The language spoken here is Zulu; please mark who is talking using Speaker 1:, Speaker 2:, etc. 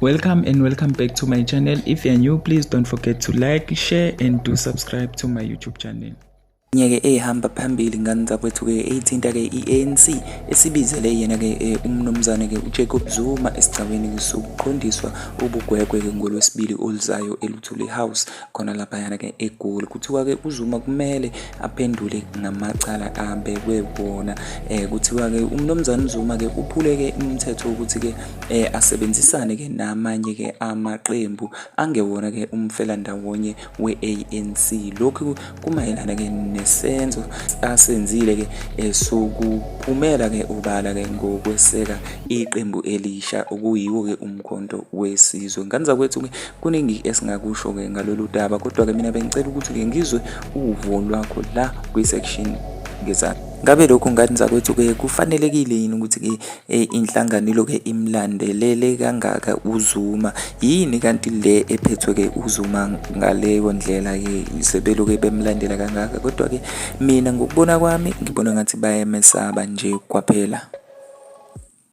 Speaker 1: Welcome and welcome back to my channel. If you're new, please don't forget to like, share and do subscribe to my YouTube channel. Nyeke ehamba phambili ngani zakwethu ke ethinta ke iANC esibizele yena ke umnomzana ke uJacob Zuma esigcawini sokuqondiswa ubugwegwe ke ngolwesibili oluzayo eLuthuli House khona lapha yana ke eGoli. Kuthiwa ke uZuma kumele aphendule ngamacala abekwe bona. Kuthiwa ke umnomzana Zuma ke uphule ke imithetho ukuthi ke asebenzisane ke namanye ke amaqembu angewona ke umfela ndawonye weANC. Lokhu kumayelana ke nesenzo asenzile ke sokuphumela ke ubala ke ngokweseka iqembu elisha okuyiwo ke umkhonto wesizwe. Ngani zakwethu ke kuningi esingakusho ke ngalolu daba, kodwa ke mina bengicela ukuthi ke ngizwe uvo lwakho la kwi-section ngezani. Ngabe lokho ngani zakwethu ke kufanelekile yini ukuthi ke inhlanganelo ke imlandelele kangaka uZuma? Yini kanti le ephethwe ke uZuma ngaleyo ndlela ke isebelo ke bemlandela kangaka? Kodwa ke mina ngokubona kwami ngibona ngathi bayamesaba nje kwaphela.